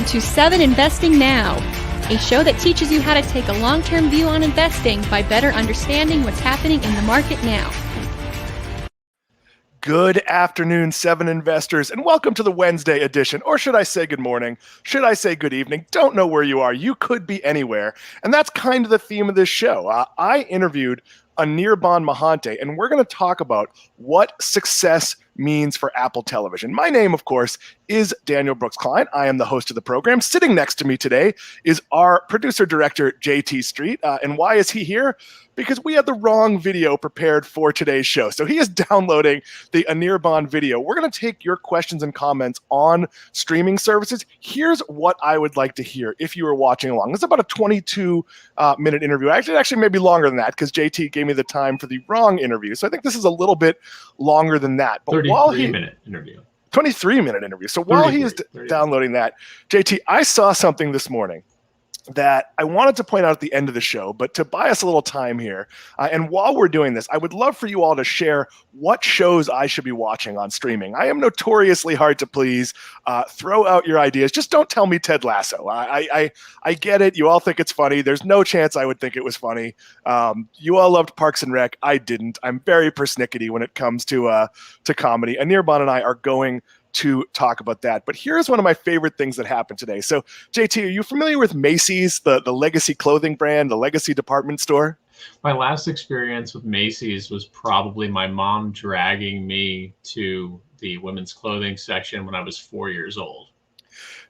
to 7 Investing Now, a show that teaches you how to take a long-term view on investing by better understanding what's happening in the market now. Good afternoon, 7 investors, and welcome to the Wednesday edition. Or should I say good morning? Should I say good evening? Don't know where you are. You could be anywhere. And that's kind of the theme of this show. I interviewed Anirban Mahante, and we're going to talk about what success means for Apple Television. My name, of course, is Daniel Brooks Klein. I am the host of the program. Sitting next to me today is our producer director, JT Street. And why is he here? Because we had the wrong video prepared for today's show. So he is downloading the Anirban video. We're going to take your questions and comments on streaming services. Here's what I would like to hear if you were watching along. This is about a 22-minute interview. Actually, maybe longer than that because JT gave me the time for the wrong interview. So I think this is a little bit longer than that. But 33-minute interview. 23-minute interview. So while he is downloading that, JT, I saw something this morning that I wanted to point out at the end of the show, but to buy us a little time here, and while we're doing this, I would love for you all to share what shows I should be watching on streaming. I am notoriously hard to please. Throw out your ideas. Just don't tell me Ted Lasso. I get it. You all think it's funny. There's no chance I would think it was funny. You all loved Parks and Rec. I didn't. I'm very persnickety when it comes to comedy. Anirban and I are going to talk about that. But here's one of my favorite things that happened today. So, JT, are you familiar with Macy's, the legacy clothing brand, the legacy department store? My last experience with Macy's was probably my mom dragging me to the women's clothing section when I was 4 years old.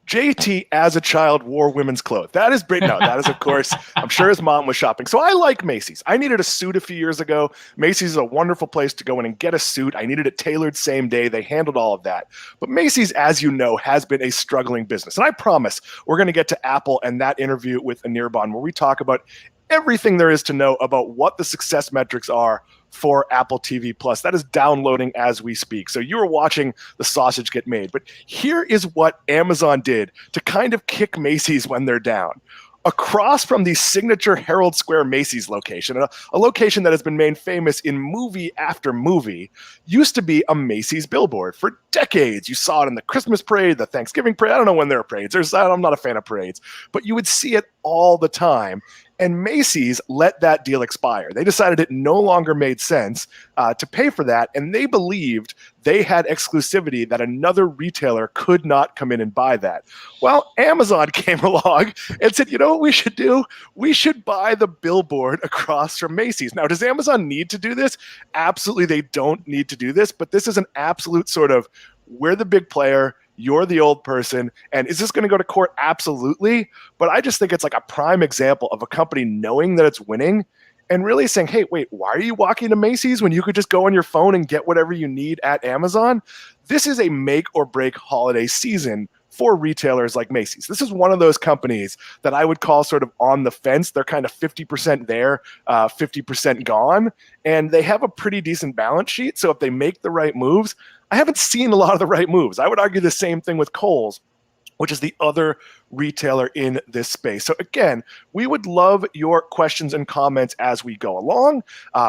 JT, as a child, wore women's clothes. That is great. No, that is, of course, I'm sure his mom was shopping. So I like Macy's. I needed a suit a few years ago. Macy's is a wonderful place to go in and get a suit. I needed it tailored same day. They handled all of that. But Macy's, as you know, has been a struggling business. And I promise we're going to get to Apple and that interview with Anirban where we talk about everything there is to know about what the success metrics are for Apple TV Plus. That is downloading as we speak. So you are watching the sausage get made. But here is what Amazon did to kind of kick Macy's when they're down. Across from the signature Herald Square Macy's location, a location that has been made famous in movie after movie, used to be a Macy's billboard for decades. You saw it in the Christmas parade, the Thanksgiving parade. I don't know when there are parades. I'm not a fan of parades, but you would see it all the time. And Macy's let that deal expire. They decided it no longer made sense to pay for that, and they believed they had exclusivity that another retailer could not come in and buy that. Well, Amazon came along and said, you know what we should do? We should buy the billboard across from Macy's. Now, does Amazon need to do this? Absolutely, they don't need to do this, but this is an absolute sort of, we're the big player, you're the old person, and is this going to go to court? Absolutely. But I just think it's like a prime example of a company knowing that it's winning and really saying, hey, wait, why are you walking to Macy's when you could just go on your phone and get whatever you need at Amazon? This is a make or break holiday season for retailers like Macy's. This is one of those companies that I would call sort of on the fence. They're kind of 50% there, 50% gone, and they have a pretty decent balance sheet. So if they make the right moves, I haven't seen a lot of the right moves. I would argue the same thing with Kohl's, which is the other retailer in this space. So again, we would love your questions and comments as we go along.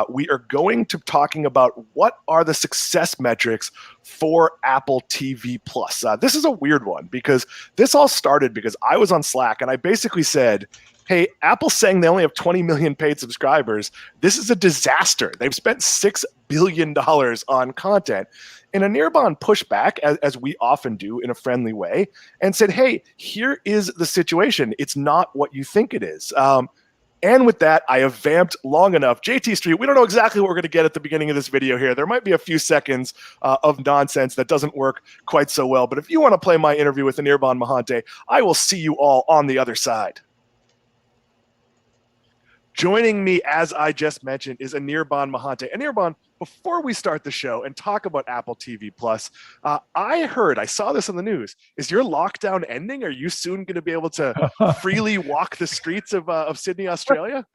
We are going to talking about what are the success metrics for Apple TV Plus. This is a weird one because this all started because I was on Slack and I basically said, hey, Apple's saying they only have 20 million paid subscribers. This is a disaster. They've spent $6 billion on content. And Anirban pushed back, as we often do in a friendly way, and said, hey, here is the situation. It's not what you think it is. And with that, I have vamped long enough. JT Street, we don't know exactly what we're going to get at the beginning of this video here. There might be a few seconds of nonsense that doesn't work quite so well. But if you want to play my interview with Anirban Mahante, I will see you all on the other side. Joining me, as I just mentioned, is Anirban Mahante. Anirban, before we start the show and talk about Apple TV Plus, I saw this in the news. Is your lockdown ending? Are you soon going to be able to freely walk the streets of Sydney, Australia?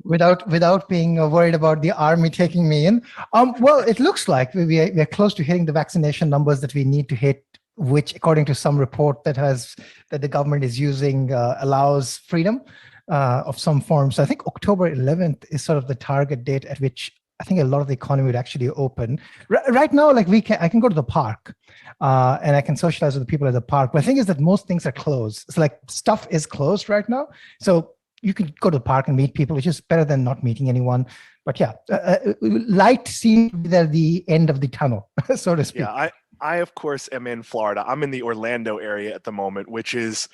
Without being worried about the army taking me in. Well, it looks like we're close to hitting the vaccination numbers that we need to hit, which, according to some report that the government is using, allows freedom of some form. So I think October 11th is sort of the target date at which I think a lot of the economy would actually open. Right now, like I can go to the park and I can socialize with the people at the park. But the thing is that most things are closed. It's like stuff is closed right now. So you can go to the park and meet people, which is better than not meeting anyone. But yeah, light seems to be the end of the tunnel, so to speak. Yeah, I of course am in Florida. I'm in the Orlando area at the moment, which is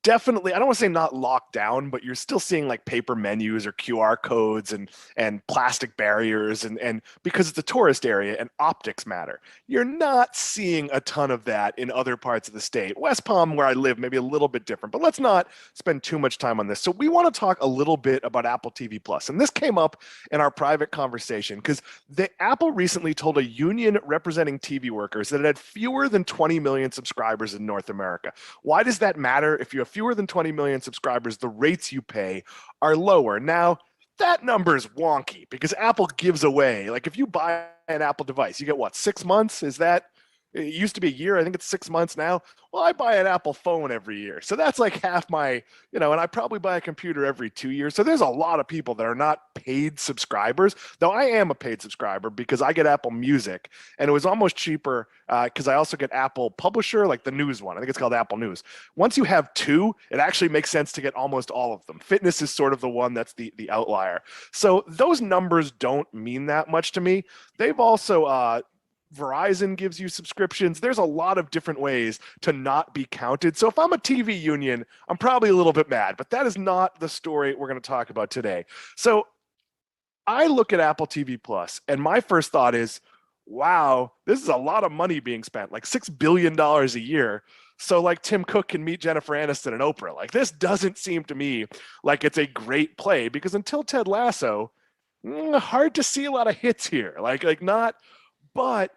definitely, I don't want to say not locked down, but you're still seeing like paper menus or QR codes and plastic barriers and because it's a tourist area and optics matter. You're not seeing a ton of that in other parts of the state. West Palm, where I live, maybe a little bit different, but let's not spend too much time on this. So we want to talk a little bit about Apple TV Plus. And this came up in our private conversation because Apple recently told a union representing TV workers that it had fewer than 20 million subscribers in North America. Why does that matter? If you have fewer than 20 million subscribers, the rates you pay are lower. Now, that number is wonky because Apple gives away, like if you buy an Apple device, you get what, 6 months? It used to be a year. I think it's 6 months now. Well, I buy an Apple phone every year. So that's like half my, and I probably buy a computer every 2 years. So there's a lot of people that are not paid subscribers, though I am a paid subscriber because I get Apple Music and it was almost cheaper because I also get Apple Publisher, like the news one. I think it's called Apple News. Once you have two, it actually makes sense to get almost all of them. Fitness is sort of the one that's the outlier. So those numbers don't mean that much to me. They've also, Verizon gives you subscriptions. There's a lot of different ways to not be counted. So if I'm a TV union, I'm probably a little bit mad, but that is not the story we're going to talk about today. So I look at Apple TV Plus and my first thought is, wow, this is a lot of money being spent, like $6 billion a year. So like Tim Cook can meet Jennifer Aniston and Oprah. Like this doesn't seem to me like it's a great play because until Ted Lasso, hard to see a lot of hits here. Like not, but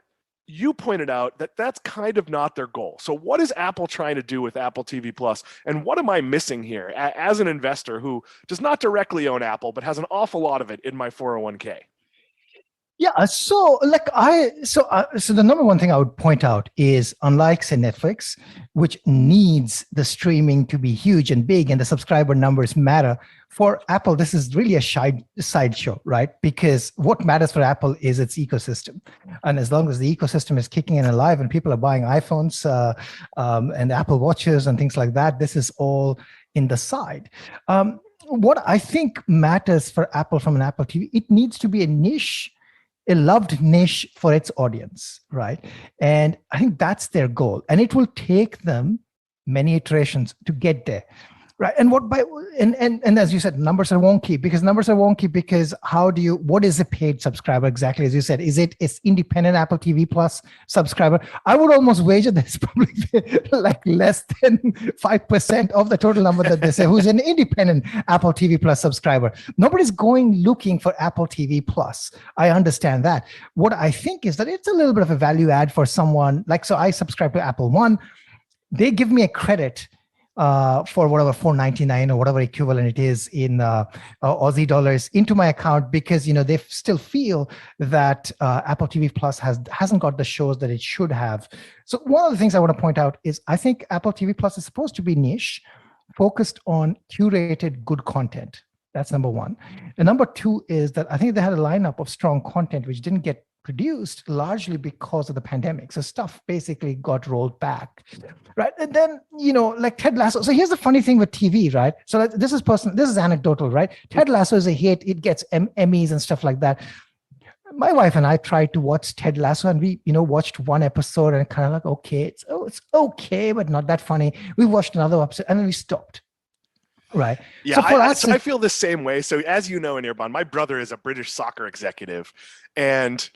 you pointed out that that's kind of not their goal. So what is Apple trying to do with Apple TV Plus? And what am I missing here as an investor who does not directly own Apple, but has an awful lot of it in my 401k? Yeah, so the number one thing I would point out is, unlike say Netflix, which needs the streaming to be huge and big and the subscriber numbers matter, for Apple this is really a sideshow, right? Because what matters for Apple is its ecosystem, and as long as the ecosystem is kicking in alive and people are buying iPhones and Apple Watches and things like that, this is all in the side. What I think matters for Apple from an Apple TV, it needs to be a loved niche for its audience, right? And I think that's their goal. And it will take them many iterations to get there, right? And as you said, numbers are wonky because what is a paid subscriber exactly? As you said, it's independent Apple TV Plus subscriber? I would almost wager there's probably like less than 5% of the total number that they say who's an independent Apple TV Plus subscriber. Nobody's going looking for Apple TV Plus. I understand that. What I think is that it's a little bit of a value add for someone. Like, so I subscribe to Apple One. They give me a credit for whatever $4.99 or whatever equivalent it is in Aussie dollars into my account because they still feel that Apple TV Plus hasn't got the shows that it should have. So one of the things I want to point out is I think Apple TV Plus is supposed to be niche, focused on curated good content. That's number one. And number two is that I think they had a lineup of strong content which didn't get produced largely because of the pandemic. So stuff basically got rolled back, right? And then, like Ted Lasso. So here's the funny thing with TV, right? So this is personal, this is anecdotal, right? Ted Lasso is a hit. It gets Emmys and stuff like that. My wife and I tried to watch Ted Lasso and we, watched one episode and kind of like, okay, it's okay, but not that funny. We watched another episode and then we stopped. Right. Yeah, so I feel the same way. So as you know, Anirban, my brother is a British soccer executive, and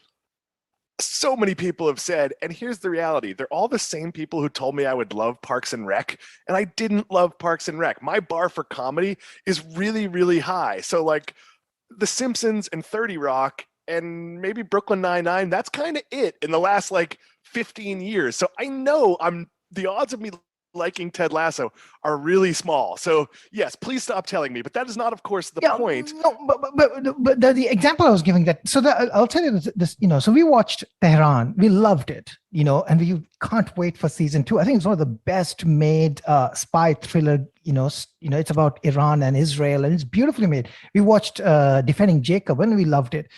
so many people have said, and here's the reality, they're all the same people who told me I would love Parks and Rec, and I didn't love Parks and Rec. My bar for comedy is really, really high. So like The Simpsons and 30 Rock and maybe Brooklyn Nine-Nine, that's kind of it in the last like 15 years. So I know the odds of me liking Ted Lasso are really small. So yes, please stop telling me. But that is not, of course, the point. No, but the example I was giving that. So I'll tell you this. So we watched Tehran. We loved it. And we can't wait for season 2. I think it's one of the best made spy thriller. It's about Iran and Israel, and it's beautifully made. We watched Defending Jacob, and we loved it.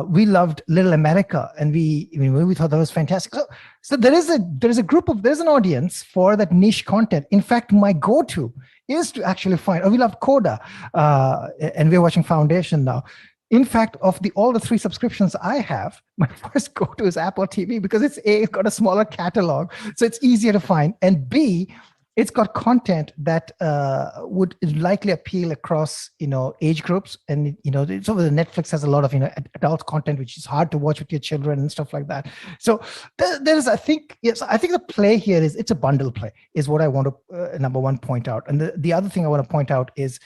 We loved Little America, and we thought that was fantastic. So there's an audience for that niche content. In fact, my go-to is to actually find. We loved Coda, and we're watching Foundation now. In fact, of all the 3 subscriptions I have, my first go-to is Apple TV because it's got a smaller catalog, so it's easier to find, and B, it's got content that would likely appeal across age groups, and it's over. Netflix has a lot of adult content which is hard to watch with your children and stuff like that. So there's I think the play here is it's a bundle play is what I want to number one point out. And the other thing I want to point out is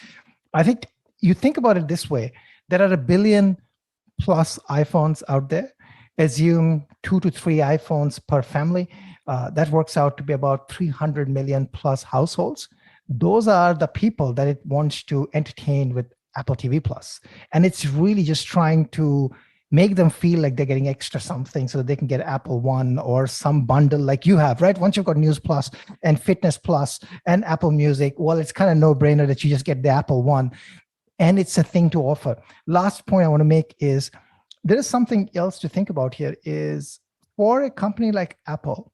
I think you think about it this way. There are 1 billion plus iPhones out there. Assume 2 to 3 iPhones per family. That works out to be about 300 million plus households. Those are the people that it wants to entertain with Apple TV Plus. And it's really just trying to make them feel like they're getting extra something so that they can get Apple One or some bundle like you have, right? Once you've got News Plus and Fitness Plus and Apple Music, well, it's kind of no-brainer that you just get the Apple One. And it's a thing to offer. Last point I want to make is there is something else to think about here is for a company like Apple,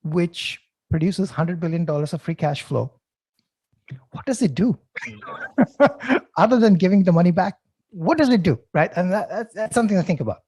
which produces $100 billion of free cash flow, what does it do? Other than giving the money back, what does it do, right? And that's something to think about.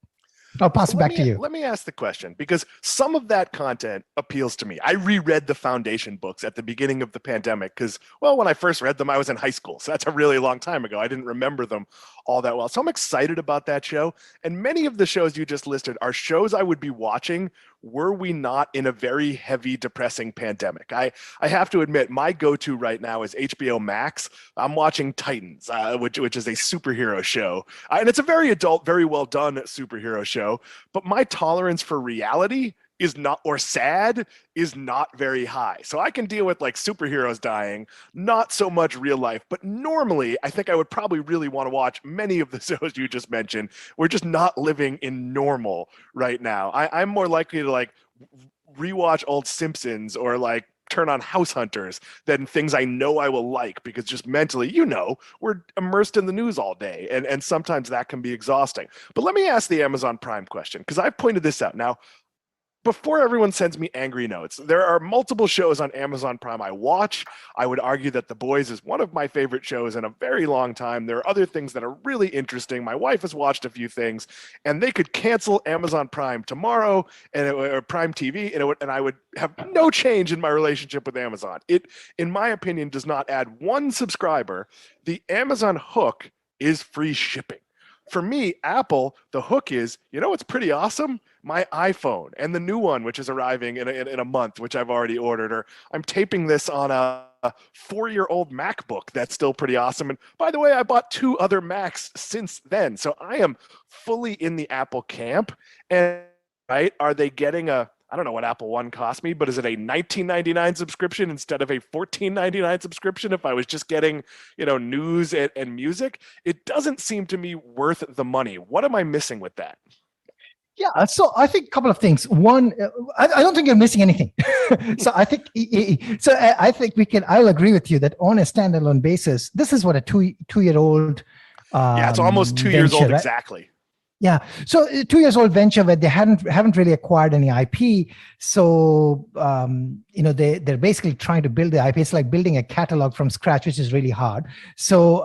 I'll pass it back to you. Let me ask the question, because some of that content appeals to me. I reread the Foundation books at the beginning of the pandemic because, well, when I first read them, I was in high school. So that's a really long time ago. I didn't remember them all that well. So I'm excited about that show. And many of the shows you just listed are shows I would be watching were we not in a very heavy, depressing pandemic. I have to admit, my go-to right now is HBO Max. I'm watching Titans, which is a superhero show. And it's a very adult, very well done superhero show. But my tolerance for reality is not, or sad, is not very high. So I can deal with like superheroes dying, not so much real life. But normally, I think I would probably really want to watch many of the shows you just mentioned. We're just not living in normal right now. I'm more likely to like rewatch old Simpsons or like turn on House Hunters than things I know I will like, because just mentally, we're immersed in the news all day. And sometimes that can be exhausting. But let me ask the Amazon Prime question, because I pointed this out. Now, before everyone sends me angry notes, there are multiple shows on Amazon Prime I watch. I would argue that The Boys is one of my favorite shows in a very long time. There are other things that are really interesting. My wife has watched a few things, and they could cancel Amazon Prime tomorrow or Prime TV, and I would have no change in my relationship with Amazon. It, in my opinion, does not add one subscriber. The Amazon hook is free shipping. For me, Apple, the hook is, it's pretty awesome? My iPhone and the new one, which is arriving in a month, which I've already ordered, or I'm taping this on a 4-year-old MacBook that's still pretty awesome. And by the way, I bought 2 other Macs since then. So I am fully in the Apple camp. And right, are they getting I don't know what Apple One cost me, but is it a $19.99 subscription instead of a $14.99 subscription if I was just getting, news and music? It doesn't seem to me worth the money. What am I missing with that? Yeah, so I think a couple of things. One, I don't think you're missing anything. So I think I'll agree with you that on a standalone basis, this is what a two-year-old. Yeah, it's almost 2 years old, right? Exactly. Yeah, so 2 years old venture where they haven't really acquired any IP. So they're basically trying to build the IP. It's like building a catalog from scratch, which is really hard. So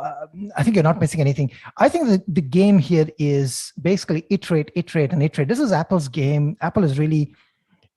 I think you're not missing anything. I think that the game here is basically iterate, and iterate. This is Apple's game. Apple is really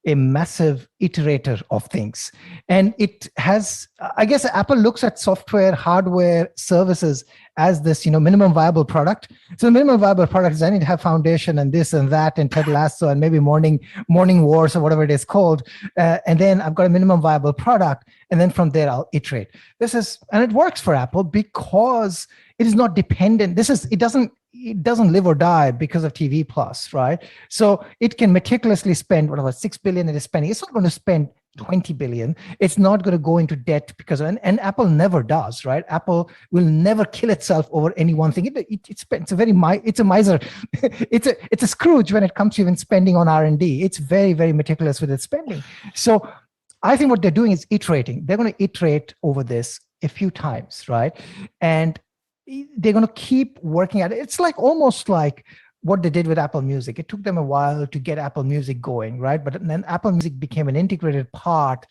a massive iterator of things. And it has, I guess Apple looks at software, hardware, services as this, minimum viable product. So the minimum viable product is I need to have Foundation and this and that and Ted Lasso and maybe Morning Wars or whatever it is called. And then I've got a minimum viable product. And then from there, I'll iterate. And it works for Apple because it is not dependent. It doesn't live or die because of TV Plus, right? So it can meticulously spend whatever $6 billion it is spending. It's not going to spend 20 billion. It's not going to go into debt because, and Apple never does, right? Apple will never kill itself over any one thing. It's a miser. it's a Scrooge when it comes to even spending on R&D. It's very, very meticulous with its spending. So I think what they're doing is iterating. They're going to iterate over this a few times, right? And they're going to keep working at it. It's like almost like what they did with Apple Music. It took them a while to get Apple Music going, right? But then Apple Music became an integrated part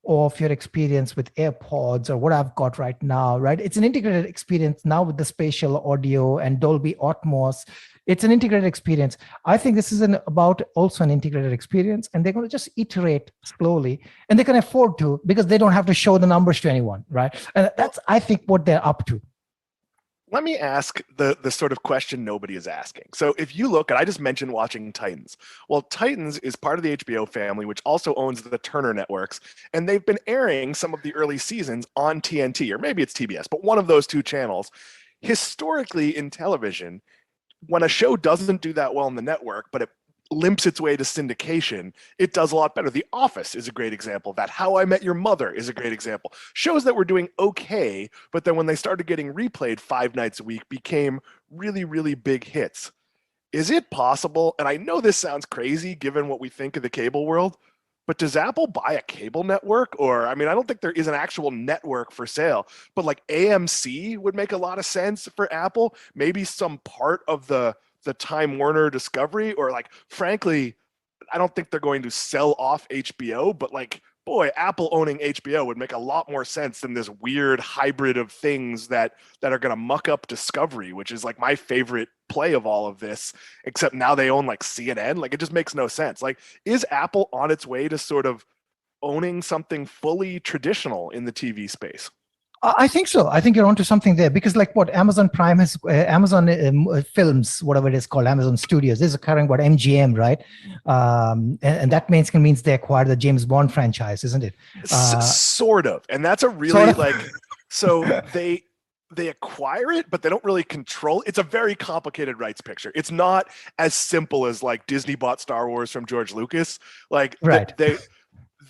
of your experience with AirPods or what I've got right now, right? It's an integrated experience now with the spatial audio and Dolby Atmos. It's an integrated experience. I think this is about also an integrated experience, and they're going to just iterate slowly, and they can afford to because they don't have to show the numbers to anyone, right? And that's, I think, what they're up to. Let me ask the sort of question nobody is asking. So if you look, and I just mentioned watching Titans. Well, Titans is part of the HBO family, which also owns the Turner networks. And they've been airing some of the early seasons on TNT, or maybe it's TBS, but one of those two channels. Historically in television, when a show doesn't do that well in the network, but it limps its way to syndication, it does a lot better. The Office is a great example of that. How I Met Your Mother is a great example. Shows that were doing okay, but then when they started getting replayed 5 nights a week, became really, really big hits. Is it possible, and I know this sounds crazy given what we think of the cable world, but does Apple buy a cable network? Or, I mean, I don't think there is an actual network for sale, but like AMC would make a lot of sense for Apple. Maybe some part of the Time Warner Discovery, or like, frankly, I don't think they're going to sell off HBO, but like, boy, Apple owning HBO would make a lot more sense than this weird hybrid of things that are going to muck up Discovery, which is like my favorite play of all of this, except now they own like CNN. Like, it just makes no sense. Like, is Apple on its way to sort of owning something fully traditional in the TV space? I think so. I think you're onto something there, because like what Amazon Prime has, Amazon Films, whatever it is called, Amazon Studios, is occurring what MGM, right? And that means they acquired the James Bond franchise, isn't it? Sort of. And that's a really sort of. like, so they acquire it, but they don't really control it. It's a very complicated rights picture. It's not as simple as like Disney bought Star Wars from George Lucas. Like, right.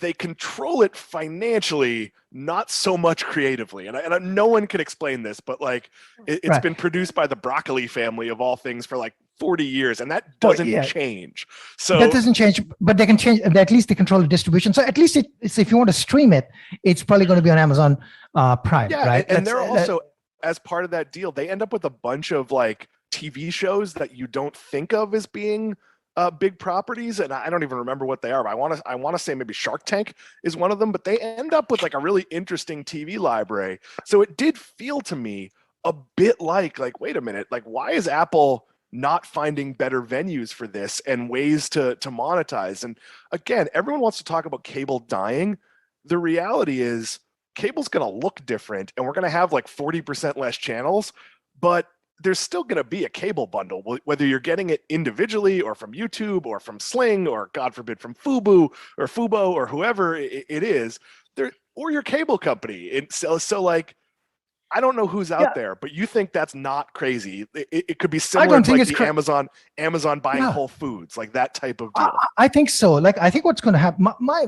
They control it financially, not so much creatively. And no one can explain this, but like it's right. been produced by the Broccoli family of all things for like 40 years, and that doesn't change. So that doesn't change, but they can change. At least they control the distribution. So at least it's if you want to stream it, it's probably going to be on Amazon Prime, right? And they're also, as part of that deal, they end up with a bunch of like TV shows that you don't think of as being big properties, and I don't even remember what they are, but I want to say maybe Shark Tank is one of them, but they end up with like a really interesting TV library. So it did feel to me a bit like wait a minute, like why is Apple not finding better venues for this and ways to monetize? And again, everyone wants to talk about cable dying. The reality is cable's going to look different, and we're going to have like 40% less channels, but there's still going to be a cable bundle, whether you're getting it individually or from YouTube or from Sling or, God forbid, from Fubo or whoever it is, there, or your cable company. So like, I don't know who's out there, but you think that's not crazy? It could be similar to like the Amazon buying Whole Foods, like that type of deal. I think so. Like, I think what's going to happen,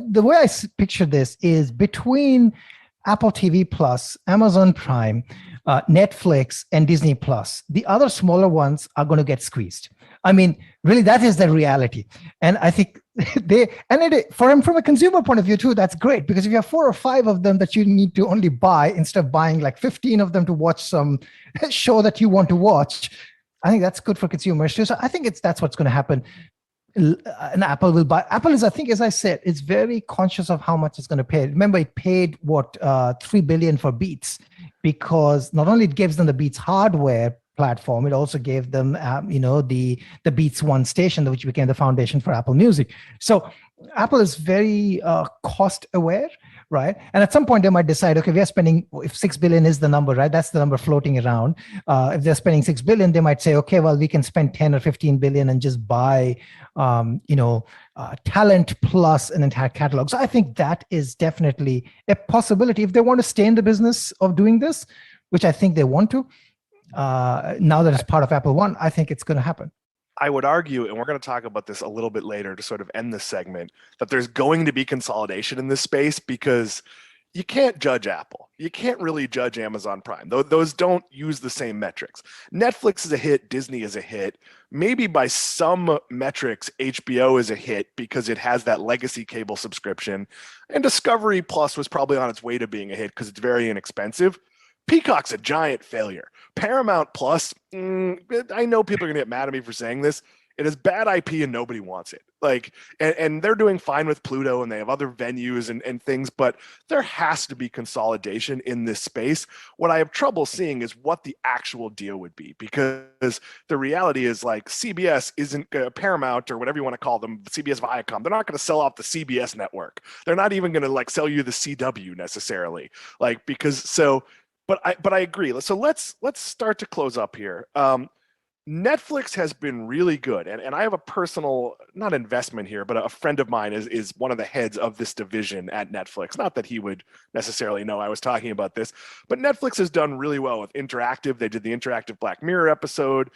the way I picture this is between Apple TV Plus, Amazon Prime, Netflix, and Disney Plus, the other smaller ones are going to get squeezed. I mean, really, that is the reality. And I think from a consumer point of view too, that's great, because if you have 4 or 5 of them that you need to only buy instead of buying like 15 of them to watch some show that you want to watch, I think that's good for consumers too. So I think that's what's going to happen. And Apple will buy. Apple is, I think, as I said, it's very conscious of how much it's going to pay. Remember, it paid $3 billion for Beats, because not only it gives them the Beats hardware platform, it also gave them the Beats One station, which became the foundation for Apple Music. So Apple is very cost aware, right? And at some point they might decide, okay, we are spending, if 6 billion is the number, right? That's the number floating around. If they're spending 6 billion, they might say, okay, well, we can spend 10 or 15 billion and just buy, talent plus an entire catalog. So I think that is definitely a possibility if they want to stay in the business of doing this, which I think they want to. Now that it's part of Apple One, I think it's going to happen. I would argue, and we're going to talk about this a little bit later to sort of end this segment, that there's going to be consolidation in this space because you can't judge Apple. You can't really judge Amazon Prime. Those don't use the same metrics. Netflix is a hit. Disney is a hit. Maybe by some metrics, HBO is a hit because it has that legacy cable subscription. And Discovery Plus was probably on its way to being a hit because it's very inexpensive. Peacock's a giant failure. Paramount Plus, I know people are going to get mad at me for saying this. It is bad IP and nobody wants it. Like, and they're doing fine with Pluto and they have other venues and things, but there has to be consolidation in this space. What I have trouble seeing is what the actual deal would be, because the reality is like CBS isn't Paramount or whatever you want to call them, CBS Viacom. They're not going to sell off the CBS network. They're not even going to like sell you the CW necessarily. Like, because so, but I agree. So let's start to close up here. Netflix has been really good, and I have a personal, not investment here, but a friend of mine is one of the heads of this division at Netflix. Not that he would necessarily know I was talking about this, but Netflix has done really well with interactive. They did the interactive Black Mirror episode.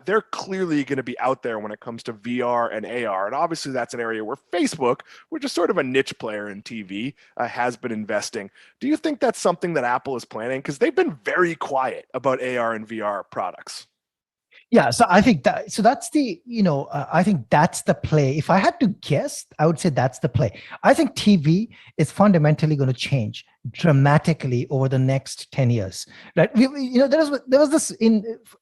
They're clearly going to be out there when it comes to VR and AR, and obviously that's an area where Facebook, which is sort of a niche player in TV, has been investing. Do you think that's something that Apple is planning? Because they've been very quiet about AR and VR products. Yeah, so I think that's the, I think that's the play. If I had to guess, I would say that's the play. I think TV is fundamentally going to change dramatically over the next 10 years. Right? There was this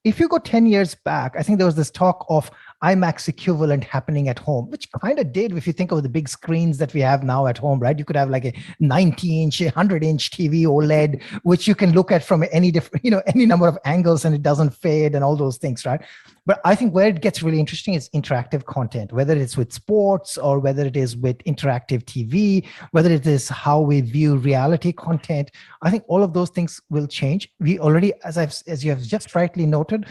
if you go 10 years back, I think there was this talk of IMAX equivalent happening at home, which kind of did, if you think of the big screens that we have now at home, right? You could have like a 90-inch, 100-inch TV OLED, which you can look at from any different, any number of angles and it doesn't fade and all those things, right? But I think where it gets really interesting is interactive content, whether it's with sports or whether it is with interactive TV, whether it is how we view reality content. I think all of those things will change. We already, as you have just rightly noted,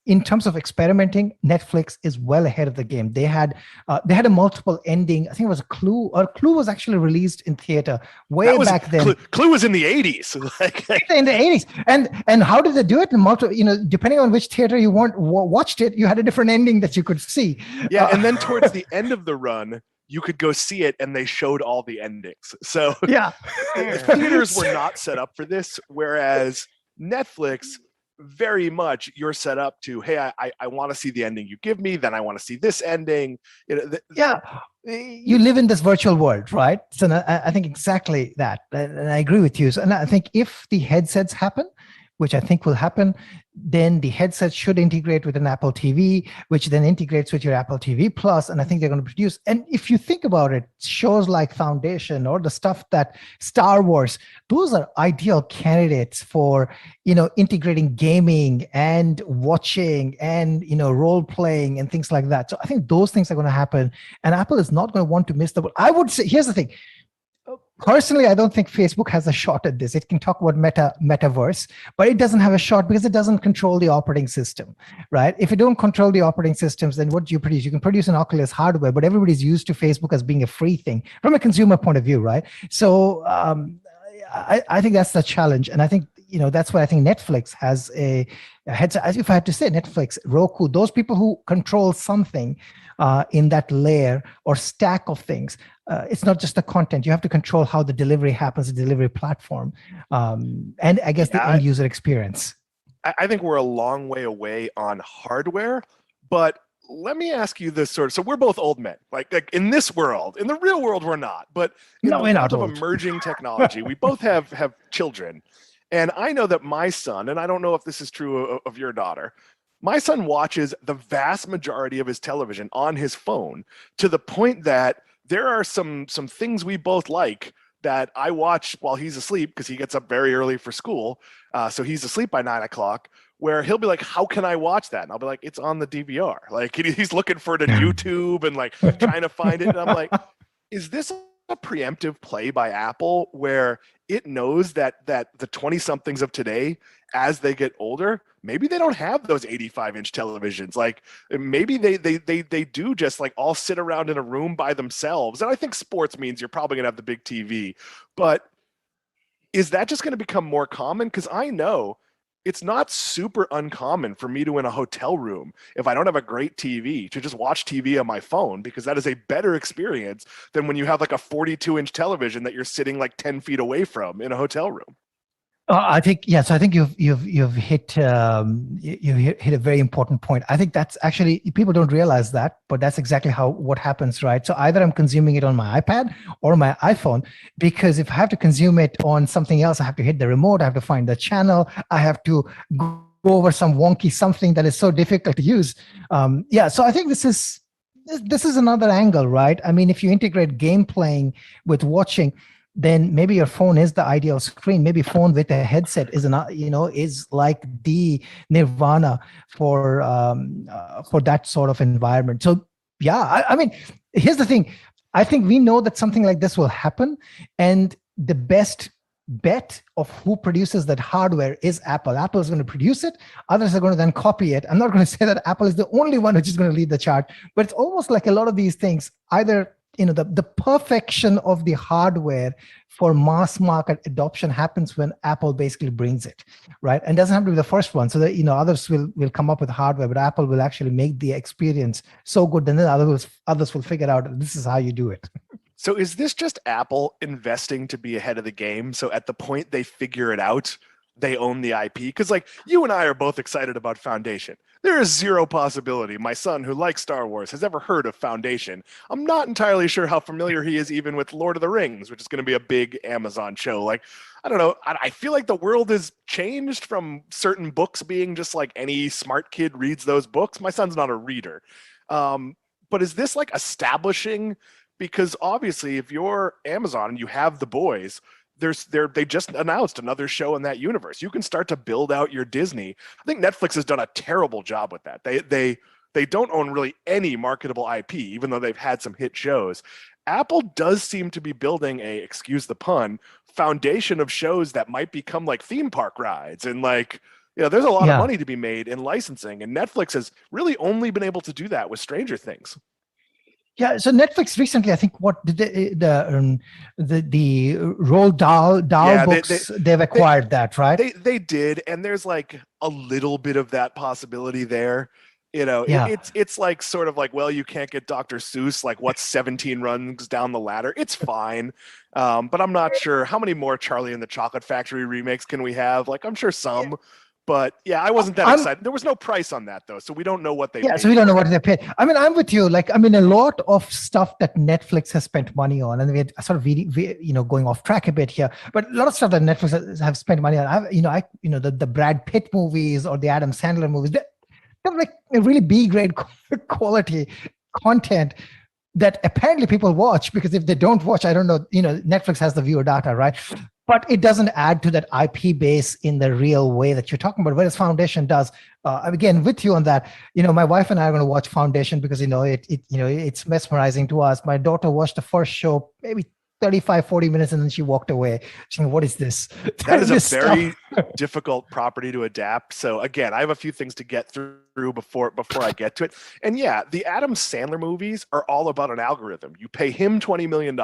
in terms of experimenting, Netflix is well ahead of the game. They had a multiple ending. I think it was Clue, or Clue was actually released in theater back then. Clue was in the 80s. In the 80s. And how did they do it? Depending on which theater you watched it, you had a different ending that you could see. Yeah, and then towards the end of the run, you could go see it and they showed all the endings. So yeah, theaters were not set up for this, whereas Netflix, very much you're set up to, hey, I want to see the ending you give me, then I want to see this ending. You live in this virtual world, right? So I think exactly that, and I agree with you. So, and I think if the headsets happen, which I think will happen, then the headset should integrate with an Apple TV, which then integrates with your Apple TV Plus. And I think they're going to produce. And if you think about it, shows like Foundation or the stuff that Star Wars, those are ideal candidates for, integrating gaming and watching and, role playing and things like that. So I think those things are going to happen. And Apple is not going to want to miss the boat. I would say, here's the thing. Personally, I don't think Facebook has a shot at this. It can talk about metaverse, but it doesn't have a shot because it doesn't control the operating system, right? If you don't control the operating systems, then what do you produce? You can produce an Oculus hardware, but everybody's used to Facebook as being a free thing from a consumer point of view, right? So I think that's the challenge. And I think, that's why I think Netflix has a headset. As if I had to say Netflix, Roku, those people who control something in that layer or stack of things. It's not just the content. You have to control how the delivery happens, the delivery platform, and I guess the end user experience. I think we're a long way away on hardware, but let me ask you this so we're both old men, like in this world. In the real world, we're not, but in the world of emerging technology, we both have children. And I know that my son, and I don't know if this is true of your daughter, my son watches the vast majority of his television on his phone, to the point that there are some things we both like that I watch while he's asleep, because he gets up very early for school. So he's asleep by 9 o'clock, where he'll be like, how can I watch that? And I'll be like, it's on the DVR. Like he's looking for it on YouTube and like trying to find it. And I'm like, is this a preemptive play by Apple where it knows that the 20-somethings of today, as they get older, maybe they don't have those 85-inch televisions. Like maybe they do just like all sit around in a room by themselves. And I think sports means you're probably gonna have the big TV, but is that just gonna become more common? Because I know it's not super uncommon for me to, in a hotel room, if I don't have a great TV, to just watch TV on my phone, because that is a better experience than when you have like a 42-inch television that you're sitting like 10 feet away from in a hotel room. I think yes. I think you've hit hit a very important point. I think that's actually, people don't realize that, but that's exactly what happens, right? So either I'm consuming it on my iPad or my iPhone, because if I have to consume it on something else, I have to hit the remote, I have to find the channel, I have to go over some wonky something that is so difficult to use. Yeah. So I think this is another angle, right? I mean, if you integrate game playing with watching, then maybe your phone is the ideal screen. Maybe phone with a headset is like the nirvana for that sort of environment. So yeah, I mean, here's the thing. I think we know that something like this will happen, and the best bet of who produces that hardware is Apple. Apple is going to produce it. Others are going to then copy it. I'm not going to say that Apple is the only one which is going to lead the charge, but it's almost like a lot of these things, either the perfection of the hardware for mass market adoption happens when Apple basically brings it, right? And doesn't have to be the first one. So that others will come up with hardware, but Apple will actually make the experience so good, then others will figure out this is how you do it. So is this just Apple investing to be ahead of the game? So at the point they figure it out, they own the IP? Because like you and I are both excited about Foundation. There is zero possibility my son, who likes Star Wars, has ever heard of Foundation. I'm not entirely sure how familiar he is even with Lord of the Rings, which is going to be a big Amazon show. Like, I don't know. I feel like the world has changed from certain books being just like any smart kid reads those books. My son's not a reader. But is this like establishing? Because obviously if you're Amazon and you have the boys, they just announced another show in that universe. You can start to build out your Disney. I think Netflix has done a terrible job with that. They don't own really any marketable IP, even though they've had some hit shows. Apple does seem to be building excuse the pun, foundation of shows that might become like theme park rides. And like, there's a lot of money to be made in licensing. And Netflix has really only been able to do that with Stranger Things. Yeah, so Netflix recently, I think, what did the Roald Dahl books, they've acquired that, right? They did, and there's like a little bit of that possibility there. It's like sort of like, well, you can't get Dr. Seuss, like what's 17 runs down the ladder. It's fine, but I'm not sure how many more Charlie and the Chocolate Factory remakes can we have. Like, I'm sure some. But yeah, I wasn't that excited. There was no price on that though, so we don't know what they paid. So we don't know what they paid. I mean, I'm with you. Like, I mean, a lot of stuff that Netflix has spent money on, and we're sort of going off track a bit here, but a lot of stuff that Netflix have spent money on. The Brad Pitt movies or the Adam Sandler movies, they're like really B-grade quality content that apparently people watch, because if they don't watch, I don't know, Netflix has the viewer data, right? But it doesn't add to that IP base in the real way that you're talking about, whereas Foundation does. Again, with you on that, my wife and I are going to watch Foundation because, it's mesmerizing to us. My daughter watched the first show, maybe 35, 40 minutes, and then she walked away. She's like, what is this? That is a very difficult property to adapt. So again, I have a few things to get through before I get to it. And yeah, the Adam Sandler movies are all about an algorithm. You pay him $20 million.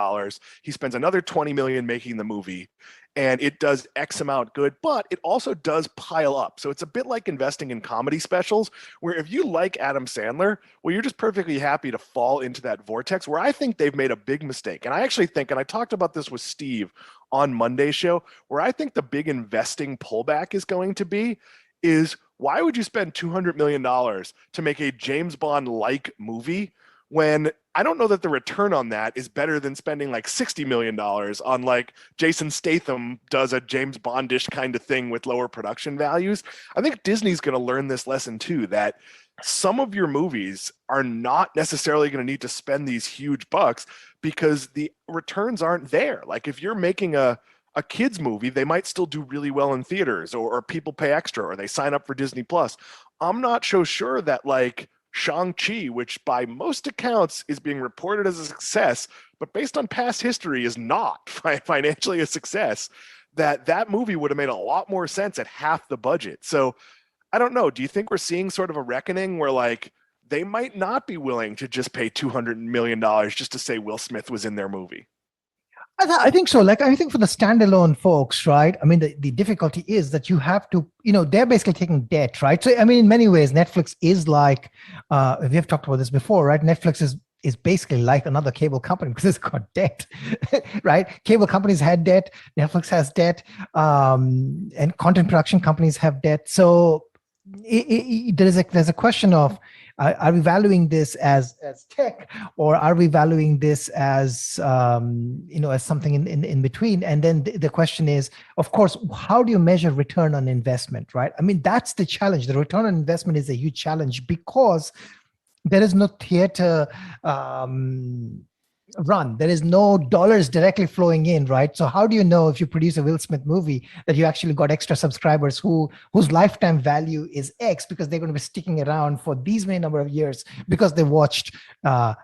He spends another $20 million making the movie, and it does X amount good, but it also does pile up. So it's a bit like investing in comedy specials, where if you like Adam Sandler, well, you're just perfectly happy to fall into that vortex, where I think they've made a big mistake. And I actually think, and I talked about this with Steve on Monday's show, where I think the big investing pullback is going to be is, why would you spend $200 million to make a James Bond-like movie when I don't know that the return on that is better than spending like $60 million on like Jason Statham does a James Bondish kind of thing with lower production values? I think Disney's going to learn this lesson too, that some of your movies are not necessarily going to need to spend these huge bucks because the returns aren't there. Like if you're making a kid's movie, they might still do really well in theaters, or people pay extra, or they sign up for Disney Plus. I'm not so sure that like Shang-Chi, which by most accounts is being reported as a success, but based on past history is not financially a success, that movie would have made a lot more sense at half the budget. So I don't know. Do you think we're seeing sort of a reckoning where like they might not be willing to just pay $200 million just to say Will Smith was in their movie? I think so. Like, I think for the standalone folks, right? I mean, the difficulty is that you have to, they're basically taking debt, right? So, I mean, in many ways, Netflix is like, we have talked about this before, right? Netflix is basically like another cable company because it's got debt, right? Cable companies had debt, Netflix has debt, and content production companies have debt. So there's a question of, are we valuing this as tech, or are we valuing this as as something in between? And then the question is, of course, how do you measure return on investment, right? I mean, that's the challenge. The return on investment is a huge challenge because there is no theater run. There is no dollars directly flowing in, right? So how do you know if you produce a Will Smith movie that you actually got extra subscribers whose lifetime value is X because they're going to be sticking around for these many number of years because they watched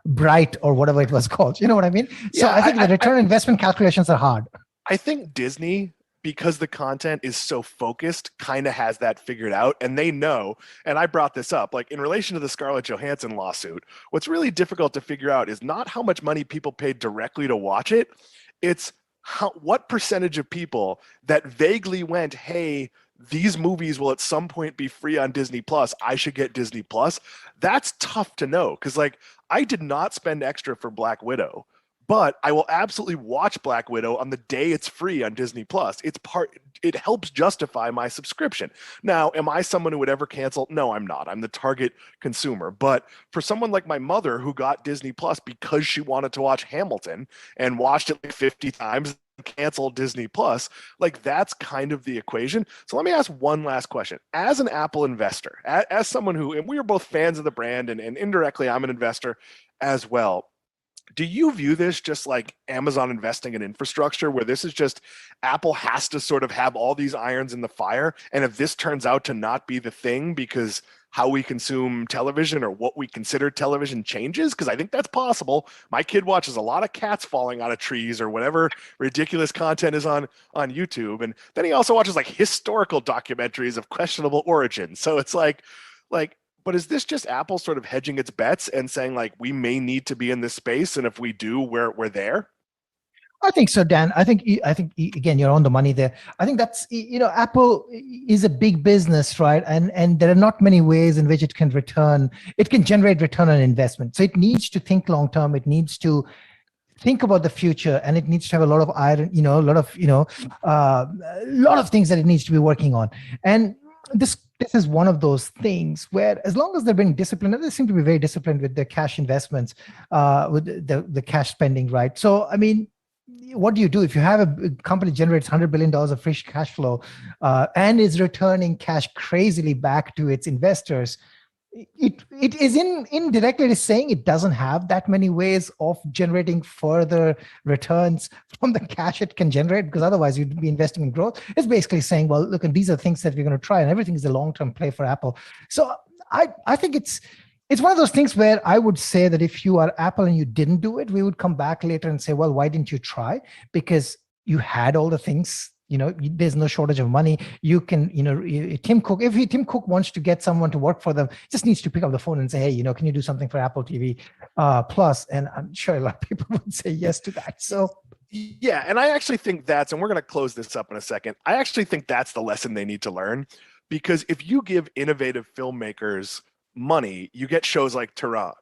Bright or whatever it was called. You know what I mean? So Yeah, I think the return on investment calculations are hard. I think Disney, because the content is so focused, kind of has that figured out, and they know. And I brought this up, like in relation to the Scarlett Johansson lawsuit, what's really difficult to figure out is not how much money people paid directly to watch it, it's what percentage of people that vaguely went, hey, these movies will at some point be free on Disney Plus, I should get Disney Plus. That's tough to know, because like I did not spend extra for Black Widow, but I will absolutely watch Black Widow on the day it's free on Disney Plus. It helps justify my subscription. Now, am I someone who would ever cancel? No, I'm not. I'm the target consumer. But for someone like my mother who got Disney Plus because she wanted to watch Hamilton and watched it like 50 times, cancel Disney Plus, like that's kind of the equation. So let me ask one last question. As an Apple investor, as someone who, and we are both fans of the brand, and indirectly I'm an investor as well, do you view this just like Amazon investing in infrastructure, where this is just Apple has to sort of have all these irons in the fire? And if this turns out to not be the thing because how we consume television or what we consider television changes, because I think that's possible. My kid watches a lot of cats falling out of trees or whatever ridiculous content is on YouTube. And then he also watches like historical documentaries of questionable origin. So it's like, but is this just Apple sort of hedging its bets and saying like, we may need to be in this space, and if we do, we're there? I think so, Dan. I think again, you're on the money there. I think that's, Apple is a big business, right? And there are not many ways in which it can generate return on investment. So it needs to think long term. It needs to think about the future, and it needs to have a lot of iron, a lot of things that it needs to be working on. And this is one of those things where, as long as they're being disciplined, and they seem to be very disciplined with their cash investments, with the cash spending, right? So, I mean, what do you do if you have a company generates $100 billion of free cash flow and is returning cash crazily back to its investors? It is indirectly saying it doesn't have that many ways of generating further returns from the cash it can generate, because otherwise you'd be investing in growth. It's basically saying, well, look, and these are things that we're going to try, and everything is a long-term play for Apple. So I think it's one of those things where I would say that if you are Apple and you didn't do it, we would come back later and say, well, why didn't you try? Because you had all the things. There's no shortage of money. You can, Tim Cook wants to get someone to work for them, just needs to pick up the phone and say, hey, can you do something for Apple TV Plus? And I'm sure a lot of people would say yes to that. So yeah, and I actually think and we're going to close this up in a second, I actually think that's the lesson they need to learn, because if you give innovative filmmakers money, you get shows like Tehran.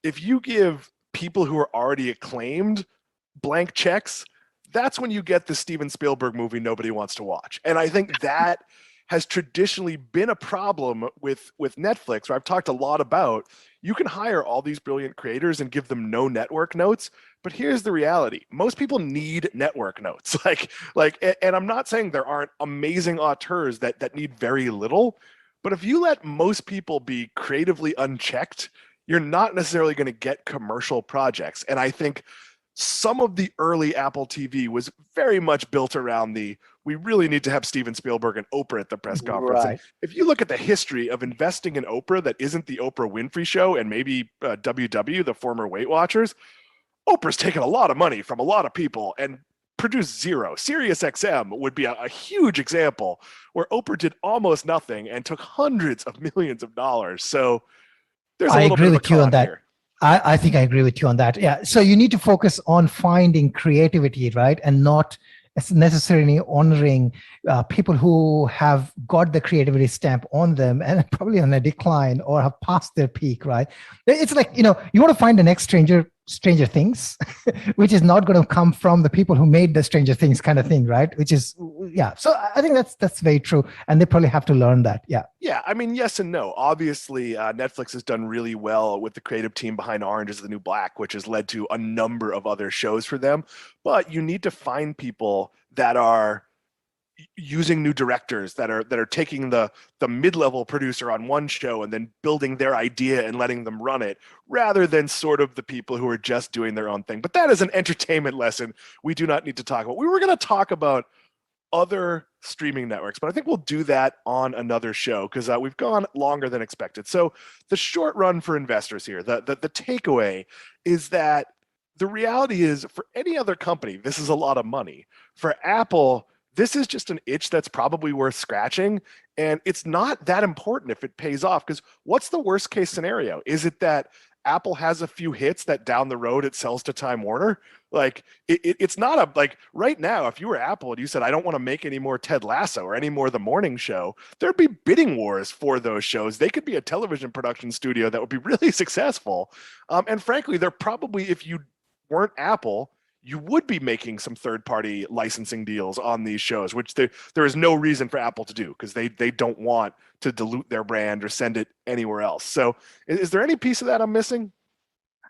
If you give people who are already acclaimed blank checks, that's when you get the Steven Spielberg movie nobody wants to watch. And I think that has traditionally been a problem with Netflix, where I've talked a lot about, you can hire all these brilliant creators and give them no network notes, but here's the reality. Most people need network notes. And I'm not saying there aren't amazing auteurs that need very little, but if you let most people be creatively unchecked, you're not necessarily going to get commercial projects. And I think some of the early Apple TV was very much built around we really need to have Steven Spielberg and Oprah at the press conference. Right. And if you look at the history of investing in Oprah that isn't the Oprah Winfrey Show and maybe WW, the former Weight Watchers, Oprah's taken a lot of money from a lot of people and produced zero. SiriusXM would be a huge example where Oprah did almost nothing and took hundreds of millions of dollars. So there's a little bit of a con here. I think I agree with you on that. Yeah. So you need to focus on finding creativity, right? And not necessarily honoring people who have got the creativity stamp on them and probably on a decline or have passed their peak, right? It's like, you want to find the next Stranger Things, which is not going to come from the people who made the Stranger Things kind of thing, right? Which is, yeah. So I think that's very true. And they probably have to learn that. Yeah. Yeah, I mean, yes and no. Obviously, Netflix has done really well with the creative team behind Orange is the New Black, which has led to a number of other shows for them. But you need to find people that are using new directors that are taking the mid-level producer on one show and then building their idea and letting them run it, rather than sort of the people who are just doing their own thing. But that is an entertainment lesson we do not need to talk about. We were going to talk about other streaming networks, but I think we'll do that on another show because we've gone longer than expected. So the short run for investors here, the takeaway is that the reality is, for any other company, this is a lot of money. For Apple, this is just an itch that's probably worth scratching, and it's not that important if it pays off, because what's the worst case scenario? Is it that Apple has a few hits that down the road it sells to Time Warner? Like, it's not a, like, right now, if you were Apple and you said, I don't want to make any more Ted Lasso or any more The Morning Show, there'd be bidding wars for those shows. They could be a television production studio that would be really successful. And frankly, they're probably, if you weren't Apple, you would be making some third-party licensing deals on these shows, which there is no reason for Apple to do, because they don't want to dilute their brand or send it anywhere else. So is there any piece of that I'm missing?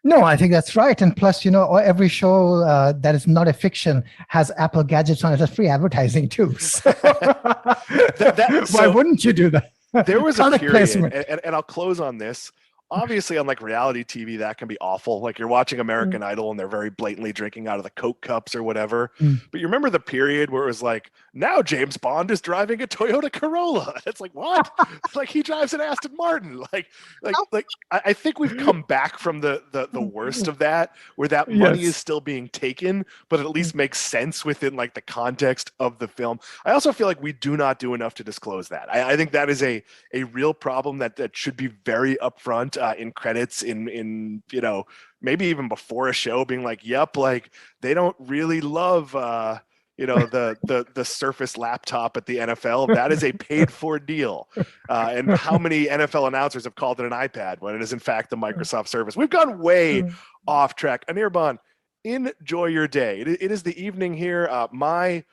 No, I think that's right. And plus, every show that is not a fiction has Apple gadgets on it as free advertising too. So why wouldn't you do that? There was a period, and I'll close on this. Obviously, on like reality TV, that can be awful. Like, you're watching American Idol and they're very blatantly drinking out of the Coke cups or whatever. But you remember the period where it was like, now James Bond is driving a Toyota Corolla. It's like, what? Like, he drives an Aston Martin. Like I think we've come back from the worst of that, where that money is still being taken, but it at least makes sense within like the context of the film. I also feel like we do not do enough to disclose that. I think that is a real problem that should be very upfront. In credits, in maybe even before a show, being like, yep, like, they don't really love the Surface laptop at the NFL. That is a paid for deal. And how many NFL announcers have called it an iPad when it is in fact the Microsoft Surface? We've gone way off track. Anirban, enjoy your day. It is the evening here. My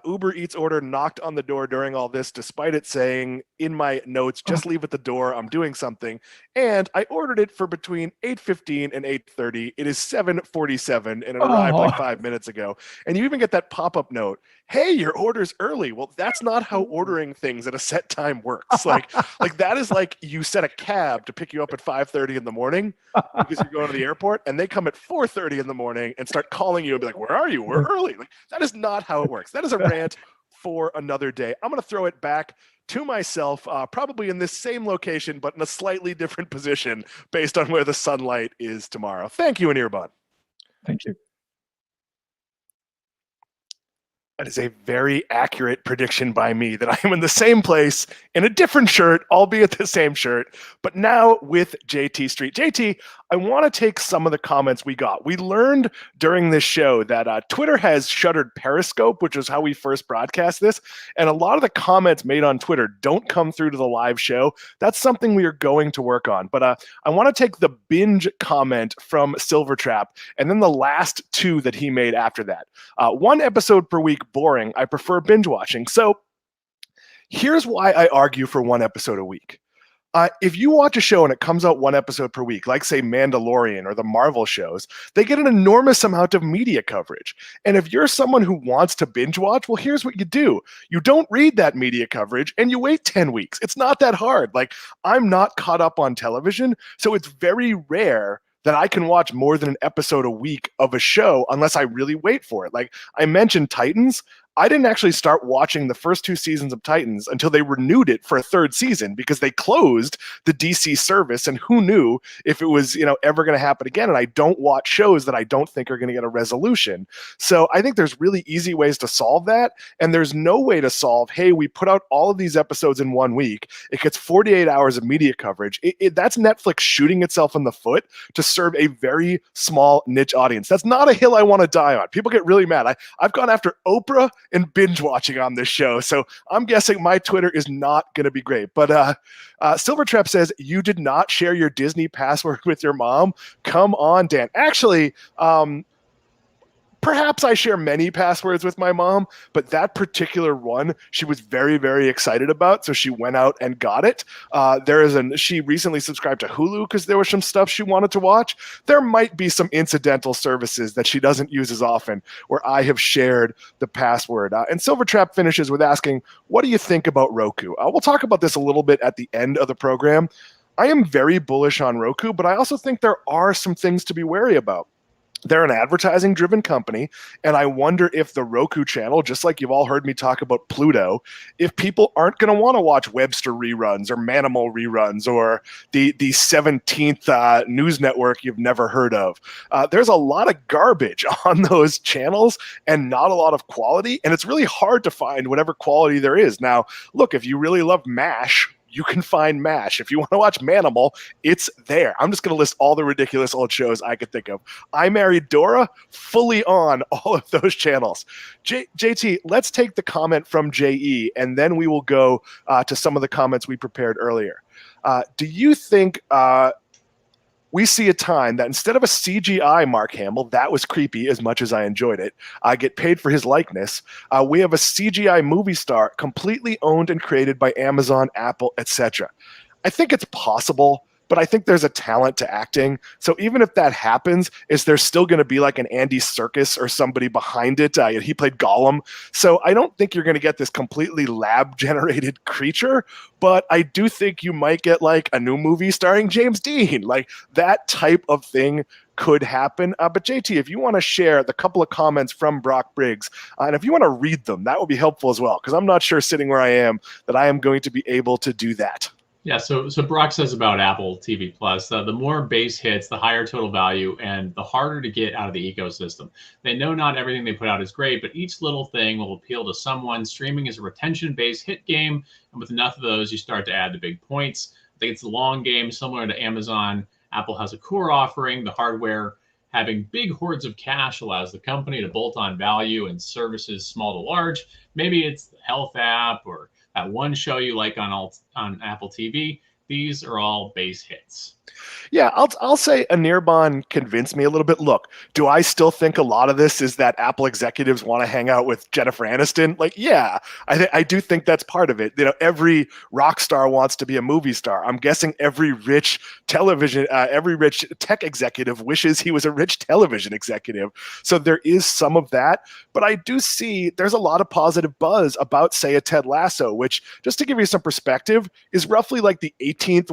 Uber Eats order knocked on the door during all this, despite it saying in my notes, just leave at the door, I'm doing something. And I ordered it for between 8:15 and 8:30. It is 7:47 and it arrived like 5 minutes ago. And you even get that pop-up note, hey, your order's early. Well, that's not how ordering things at a set time works. Like that is like you set a cab to pick you up at 5:30 in the morning because you're going to the airport, and they come at 4:30 in the morning and start calling you and be like, where are you? We're early. Like, that is not how it works. That is a rant for another day. I'm going to throw it back to myself, probably in this same location, but in a slightly different position based on where the sunlight is tomorrow. Thank you, Anirban. Thank you. That is a very accurate prediction by me that I am in the same place in a different shirt, albeit the same shirt, but now with JT Street. JT, I want to take some of the comments we got. We learned during this show that Twitter has shuttered Periscope, which is how we first broadcast this, and a lot of the comments made on Twitter don't come through to the live show. That's something we are going to work on. But I want to take the Binge comment from Silvertrap and then the last two that he made after that. One episode per week, boring. I prefer binge watching. So here's why I argue for one episode a week. If you watch a show and it comes out one episode per week, like say Mandalorian or the Marvel shows, they get an enormous amount of media coverage. And if you're someone who wants to binge watch, well, here's what you do. You don't read that media coverage and you wait 10 weeks. It's not that hard. Like, I'm not caught up on television, so it's very rare that I can watch more than an episode a week of a show unless I really wait for it. Like, I mentioned Titans. I didn't actually start watching the first 2 seasons of Titans until they renewed it for a 3rd season, because they closed the DC service, and who knew if it was, ever going to happen again. And I don't watch shows that I don't think are going to get a resolution. So I think there's really easy ways to solve that. And there's no way to solve, hey, we put out all of these episodes in 1 week. It gets 48 hours of media coverage. That's Netflix shooting itself in the foot to serve a very small niche audience. That's not a hill I want to die on. People get really mad. I've gone after Oprah and binge watching on this show. So I'm guessing my Twitter is not going to be great. But Silvertrap says, you did not share your Disney password with your mom? Come on, Dan. Actually, perhaps I share many passwords with my mom, but that particular one she was very, very excited about, so she went out and got it. She recently subscribed to Hulu because there was some stuff she wanted to watch. There might be some incidental services that she doesn't use as often where I have shared the password. And Silvertrap finishes with asking, what do you think about Roku? We'll talk about this a little bit at the end of the program. I am very bullish on Roku, but I also think there are some things to be wary about. They're an advertising-driven company, and I wonder if the Roku channel, just like you've all heard me talk about Pluto, if people aren't going to want to watch Webster reruns or Manimal reruns or the 17th news network you've never heard of. There's a lot of garbage on those channels and not a lot of quality, and it's really hard to find whatever quality there is. Now, look, if you really love MASH, you can find MASH. If you want to watch Manimal, it's there. I'm just going to list all the ridiculous old shows I could think of. I Married Dora, fully on all of those channels. JT, let's take the comment from JE, and then we will go to some of the comments we prepared earlier. Do you think we see a time that instead of a CGI Mark Hamill, that was creepy as much as I enjoyed it, I get paid for his likeness, we have a CGI movie star completely owned and created by Amazon, Apple, etc.? I think it's possible, but I think there's a talent to acting. So even if that happens, is there still going to be like an Andy Serkis or somebody behind it? He played Gollum. So I don't think you're going to get this completely lab-generated creature, but I do think you might get like a new movie starring James Dean. Like that type of thing could happen. But JT, if you want to share the couple of comments from Brock Briggs, and if you want to read them, that would be helpful as well, because I'm not sure sitting where I am that I am going to be able to do that. Yeah, so Brock says about Apple TV Plus, the more base hits, the higher total value, and the harder to get out of the ecosystem. They know not everything they put out is great, but each little thing will appeal to someone. Streaming is a retention-based hit game, and with enough of those, you start to add the big points. I think it's the long game, similar to Amazon. Apple has a core offering. The hardware, having big hordes of cash, allows the company to bolt on value and services small to large. Maybe it's the health app or that one show you like on Apple TV. These are all base hits. Yeah, I'll say Anirban convinced me a little bit. Look, do I still think a lot of this is that Apple executives want to hang out with Jennifer Aniston? Like, yeah, I do think that's part of it. Every rock star wants to be a movie star. I'm guessing every rich tech executive wishes he was a rich television executive. So there is some of that. But I do see there's a lot of positive buzz about, say, a Ted Lasso, which, just to give you some perspective, is roughly like the 18th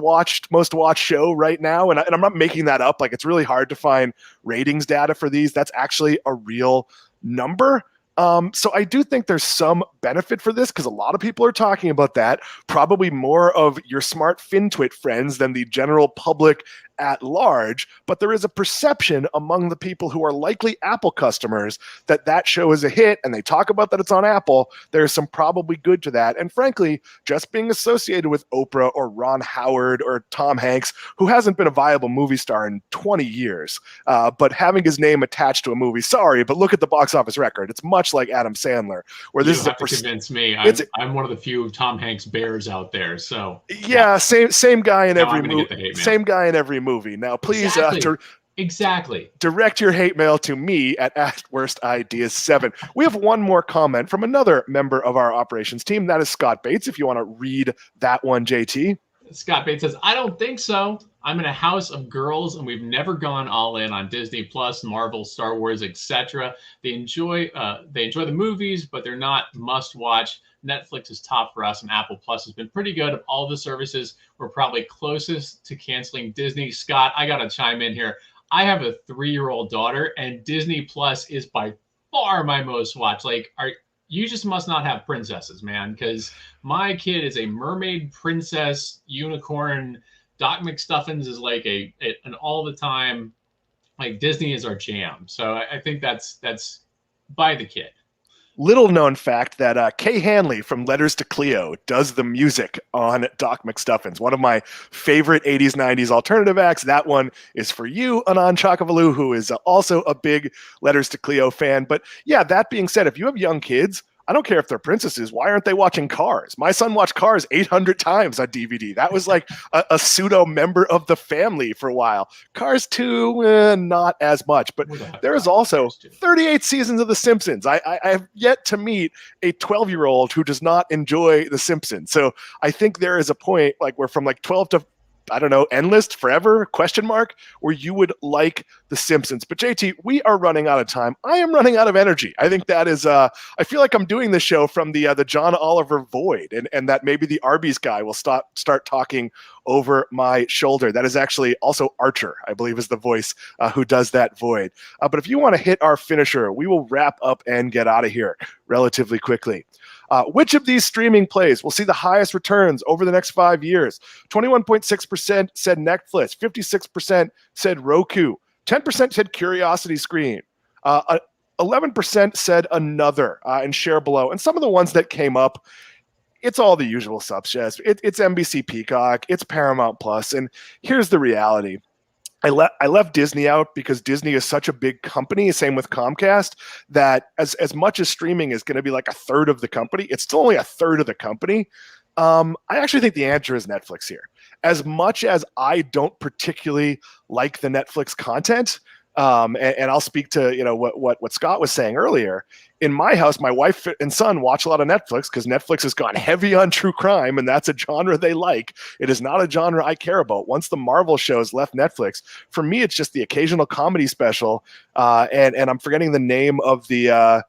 most watched show right now. And I'm not making that up. Like, it's really hard to find ratings data for these. That's actually a real number. So I do think there's some benefit for this, because a lot of people are talking about that, probably more of your smart FinTwit friends than the general public at large. But there is a perception among the people who are likely Apple customers that show is a hit, and they talk about that it's on Apple. There's some probably good to that. And frankly, just being associated with Oprah or Ron Howard or Tom Hanks, who hasn't been a viable movie star in 20 years, but having his name attached to a movie, sorry, but look at the box office record. It's much like Adam Sandler, where this is to convince me. I'm one of the few Tom Hanks bears out there. So yeah, same guy in every movie. Same guy in every movie. Now, please exactly direct your hate mail to me at worstideas7. We have one more comment from another member of our operations team. That is Scott Bates. If you want to read that one, JT. Scott Bates says, I don't think so. I'm in a house of girls, and we've never gone all in on Disney Plus, Marvel, Star Wars, etc. They enjoy the movies, but they're not must watch. Netflix is top for us, and Apple Plus has been pretty good. Of all the services, we're probably closest to canceling Disney. Scott, I got to chime in here. I have a 3-year-old daughter, and Disney Plus is by far my most watched. Like, You just must not have princesses, man, because my kid is a mermaid, princess, unicorn. Doc McStuffins is like an all the time, like Disney is our jam. So I think that's by the kid. Little known fact that Kay Hanley from Letters to Cleo does the music on Doc McStuffins, one of my favorite 80s, 90s alternative acts. That one is for you, Anand Chakavalu, who is also a big Letters to Cleo fan. But yeah, that being said, if you have young kids, I don't care if they're princesses. Why aren't they watching Cars? My son watched Cars 800 times on DVD. That was like a pseudo member of the family for a while. Cars 2, not as much. But there is also 38 seasons of The Simpsons. I have yet to meet a 12-year-old who does not enjoy The Simpsons. So I think there is a point like where from like 12 to I don't know, endless, forever, question mark, where you would like The Simpsons. But JT, we are running out of time. I am running out of energy. I think that is, I feel like I'm doing this show from the John Oliver void, and that maybe the Arby's guy will start talking over my shoulder. That is actually also Archer, I believe is the voice who does that void. But if you want to hit our finisher, we will wrap up and get out of here relatively quickly. Which of these streaming plays will see the highest returns over the next 5 years? 21.6% said Netflix, 56% said Roku, 10% said Curiosity Screen, 11% said Another, and share below. And some of the ones that came up, it's all the usual subjects. It's NBC Peacock, it's Paramount Plus, and here's the reality. I left Disney out because Disney is such a big company, same with Comcast, that as much as streaming is going to be like a third of the company, it's still only a third of the company. I actually think the answer is Netflix here. As much as I don't particularly like the Netflix content, and I'll speak to what Scott was saying earlier. In my house, my wife and son watch a lot of Netflix because Netflix has gone heavy on true crime, and that's a genre they like. It is not a genre I care about. Once the Marvel shows left Netflix, for me, it's just the occasional comedy special, and I'm forgetting the name of the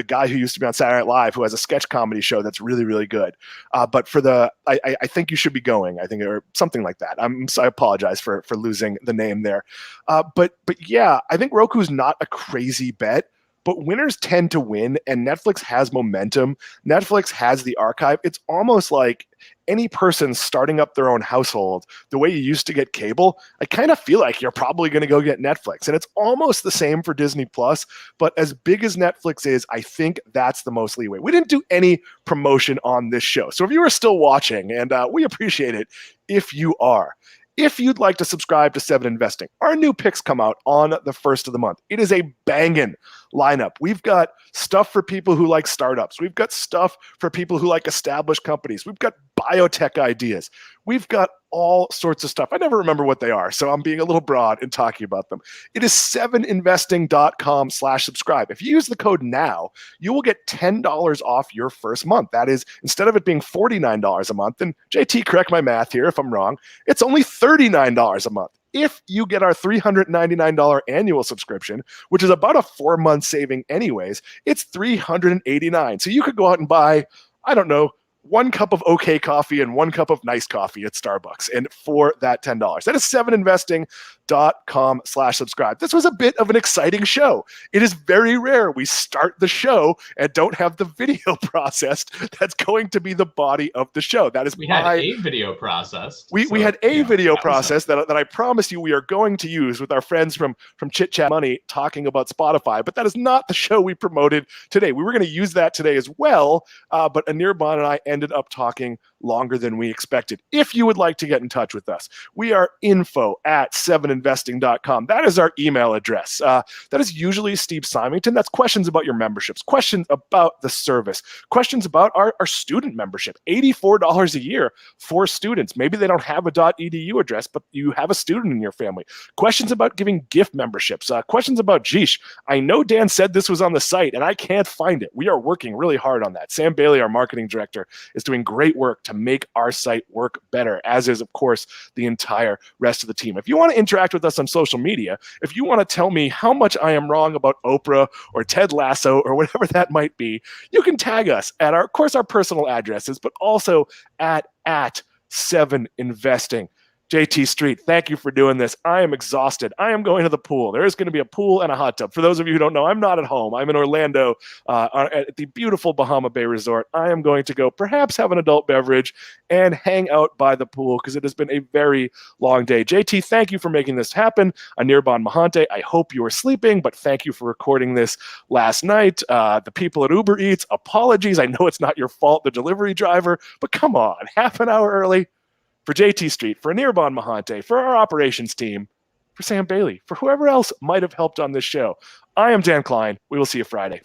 guy who used to be on Saturday Night Live, who has a sketch comedy show that's really, really good. But for I think you should be going, I think, or something like that. I apologize for losing the name there. But yeah, I think Roku's not a crazy bet, but winners tend to win, and Netflix has momentum. Netflix has the archive. It's almost like any person starting up their own household, the way you used to get cable, I kind of feel like you're probably going to go get Netflix. And it's almost the same for Disney Plus, but as big as Netflix is, I think that's the most leeway. We didn't do any promotion on this show. So if you are still watching, and we appreciate it if you are, if you'd like to subscribe to 7 Investing, our new picks come out on the 1st of the month. It is a banging lineup. We've got stuff for people who like startups. We've got stuff for people who like established companies. We've got biotech ideas. We've got all sorts of stuff. I never remember what they are, so I'm being a little broad in talking about them. It is 7investing.com/subscribe. If you use the code NOW, you will get $10 off your first month. That is, instead of it being $49 a month, and JT, correct my math here if I'm wrong, it's only $39 a month. If you get our $399 annual subscription, which is about a 4-month saving anyways, it's $389. So you could go out and buy, I don't know, 1 cup of okay coffee and 1 cup of nice coffee at Starbucks. And for that $10, that is 7investing.com/subscribe. This was a bit of an exciting show. It is very rare we start the show and don't have the video processed. That's going to be the body of the show. That is we had a video processed. We had a video process that I promise you we are going to use with our friends from Chit Chat Money talking about Spotify, but that is not the show we promoted today. We were going to use that today as well, but Anirban and I ended up talking longer than we expected. If you would like to get in touch with us, we are info@7investing.com. That is our email address. That is usually Steve Symington. That's questions about your memberships, questions about the service, questions about our student membership. $84 a year for students. Maybe they don't have a .edu address, but you have a student in your family. Questions about giving gift memberships. Questions about Geesh. I know Dan said this was on the site, and I can't find it. We are working really hard on that. Sam Bailey, our marketing director, is doing great work to make our site work better, as is, of course, the entire rest of the team. If you want to interact with us on social media, if you want to tell me how much I am wrong about Oprah or Ted Lasso or whatever that might be, you can tag us at our personal addresses, but also at 7investing. JT Street, thank you for doing this. I am exhausted. I am going to the pool. There is going to be a pool and a hot tub. For those of you who don't know, I'm not at home. I'm in Orlando at the beautiful Bahama Bay Resort. I am going to go perhaps have an adult beverage and hang out by the pool because it has been a very long day. JT, thank you for making this happen. Anirban Mahante, I hope you are sleeping, but thank you for recording this last night. The people at Uber Eats, apologies. I know it's not your fault, the delivery driver, but come on, half an hour early. For JT Street, for Anirban Mahante, for our operations team, for Sam Bailey, for whoever else might have helped on this show. I am Dan Klein. We will see you Friday.